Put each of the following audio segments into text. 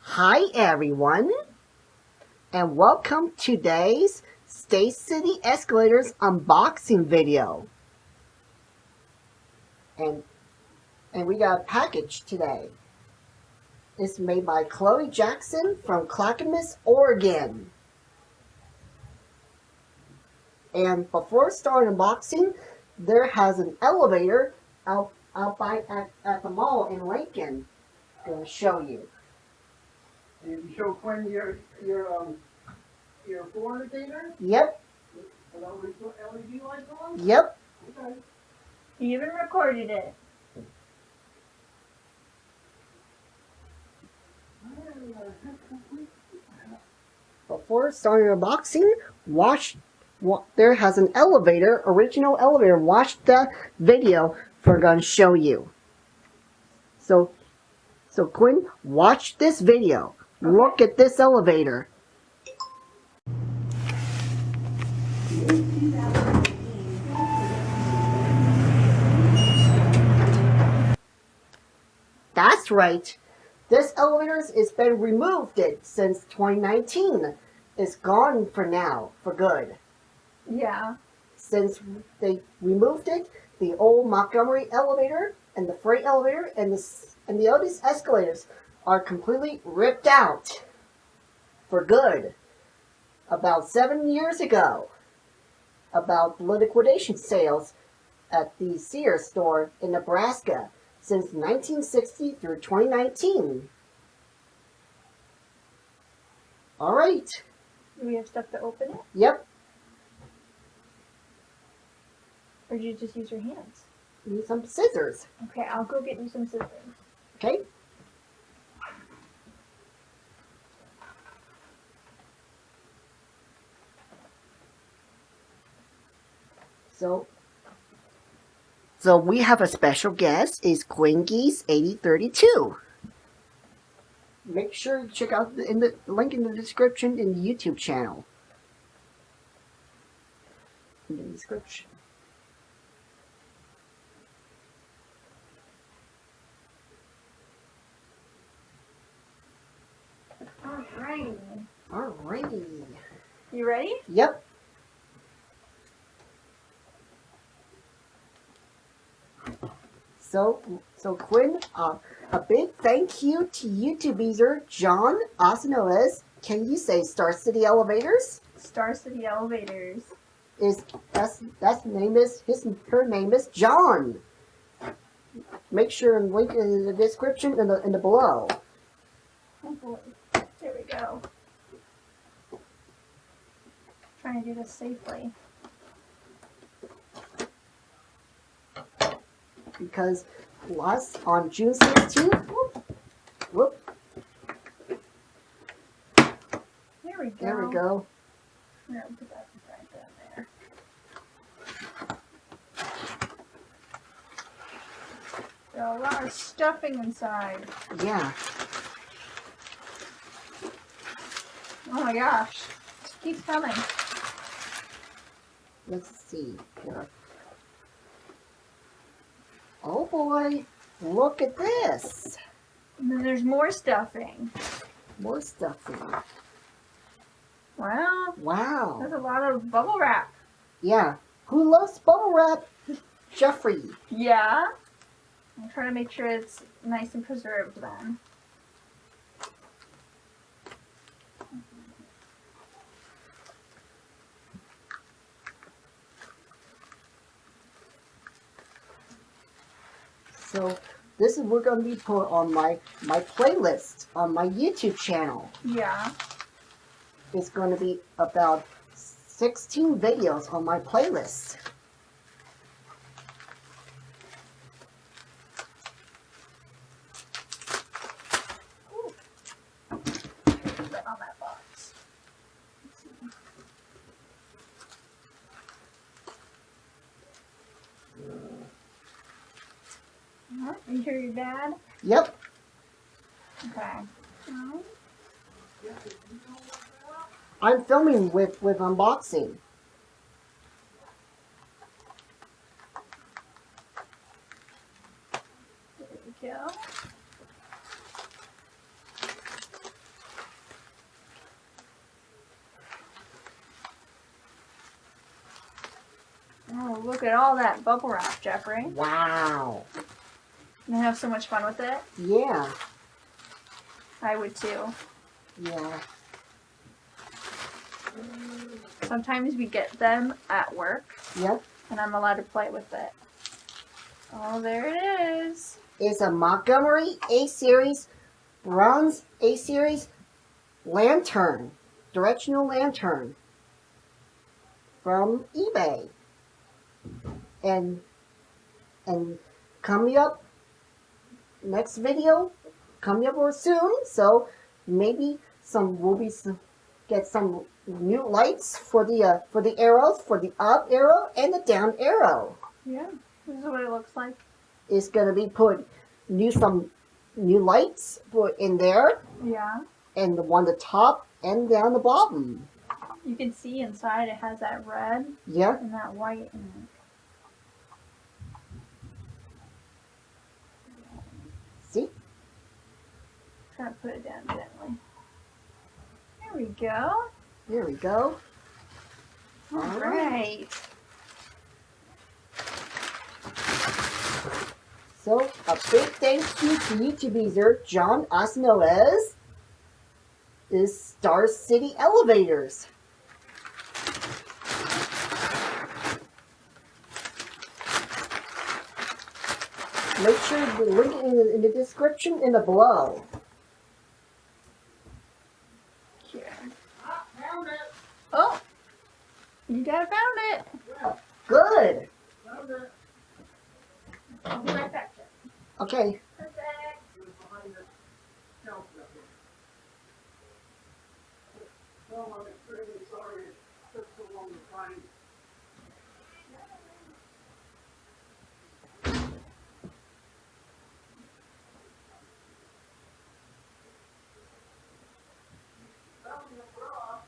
Hi everyone, and welcome to today's State City Escalators unboxing video. And we got a package today. It's made by Chloe Jackson from Clackamas, Oregon. And before starting unboxing, there has an elevator out by at the mall in Lincoln. I'm going to show you. You show Quinn your floor indicator? Yep. LED lights on? Yep. Okay. He even recorded it. Before starting unboxing, there has an elevator, original elevator. Watch the video we're going to show you. So Quinn, watch this video. Okay. Look at this elevator. That's right. This elevator has been removed since 2019. It's gone for now, for good. Yeah. Since they removed it, the old Montgomery elevator and the freight elevator and the Otis escalators are completely ripped out for good. About 7 years ago, about the liquidation sales at the Sears store in Nebraska since 1960 through 2019. All right. Do we have stuff to open it? Yep. Or did you just use your hands? Need some scissors. Okay, I'll go get you some scissors. Okay. So we have a special guest. Is Queen Geese 8032. Make sure to check out the link in the description in the YouTube channel. In the description. Alrighty. Alrighty. You ready? Yep. So Quinn, a big thank you to YouTube user John, also known as, can you say Star City Elevators? Star City Elevators. Her name is John. Make sure and link in the description in the below. Oh boy. There we go. Trying to do this safely. Because on June 16th, whoop. There we go. There we go. Here, put that right down there. There's a lot of stuffing inside. Yeah. Oh my gosh. It keeps coming. Let's see here. Oh boy, look at this. And then there's more stuffing. More stuffing. Wow. Wow. That's a lot of bubble wrap. Yeah. Who loves bubble wrap? Jeffrey. Yeah. I'm trying to make sure it's nice and preserved then. So this is we're going to be put on my playlist on my YouTube channel. Yeah. It's going to be about 16 videos on my playlist. Ooh. Put that on that box. Let's see. You hear your dad? Yep. Okay. I'm filming with unboxing. There we go. look at all that bubble wrap, Jeffrey. Wow. And I have so much fun with it. Yeah. I would too. Yeah. Sometimes we get them at work, Yep. and I'm allowed to play with it. Oh, there it is. It's a Montgomery A-Series, bronze A-Series lantern. Directional lantern. From eBay. And coming up, next video, coming up soon, so maybe get some new lights for the arrows, for the up arrow and the down arrow. Yeah, this is what it looks like. It's gonna be some new lights put in there, Yeah. and the one the top and down the bottom. You can see inside it has that red Yeah. and that white in it. See? Try to put it down gently. There we go. There we go. All right. So, a big thank you to YouTube user John Osnoez is Star City Elevators. Make sure to link it in the description and below. Here. Found it. Oh, you guys found it. Good. Found it. I'll be right back. Jeff. Okay. Perfect. It was behind the shelf up there. So I'm extremely sorry it took so long to find. Found the bra.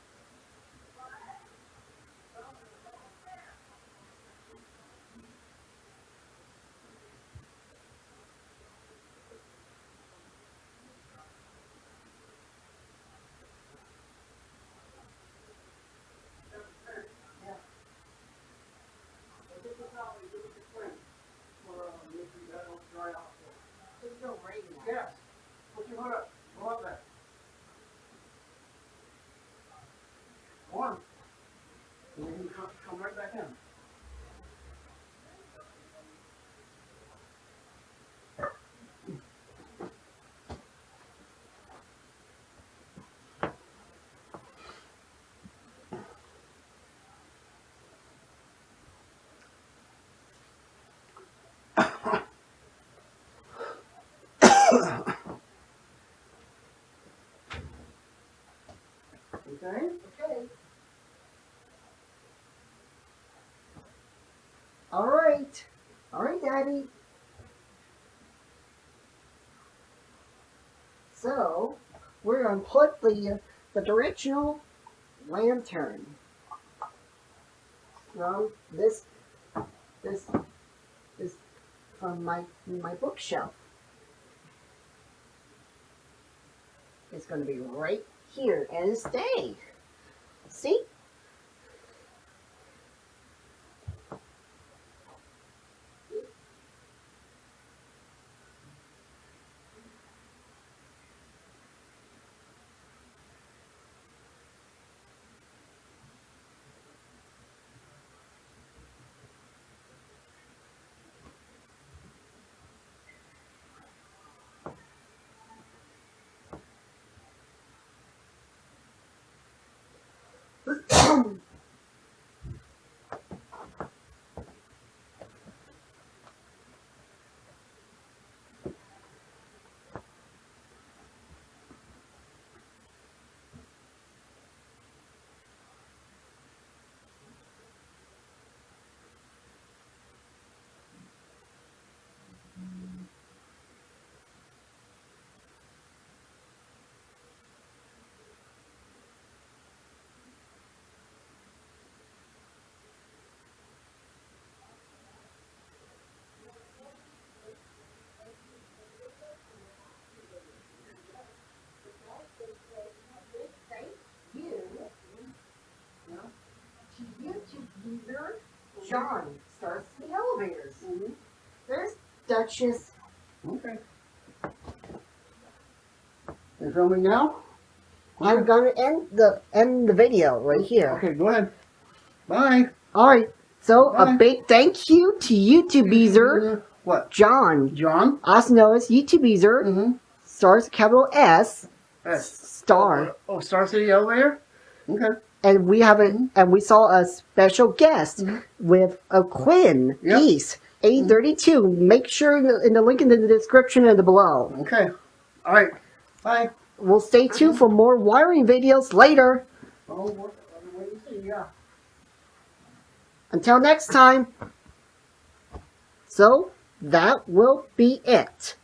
This is how we do the swim. For making that don't dry out. There's no rain. Yes. Put your hood up. Go up there. One. And then you come right back in. Okay? Okay. All right. All right, Daddy. So, we're going to put the directional lantern from this from my bookshelf. It's going to be right here and stay. See? YouTube user John, Star just. Okay. You filming now? I'm gonna end the video right here. Okay, go ahead. Bye. All right. So Bye. a big thank you to YouTube user What? John, John? also known as YouTube user Mm-hmm. Stars capital S S. Star, Oh, Star City Elevator? Okay. and we have and we saw a special guest Mhm. with a Quinn Yep. Geese 832. Make sure in the link in the description and below. Okay. All right. Bye. We'll stay tuned for more wiring videos later. Oh, what do you see? Yeah. Until next time. So that will be it.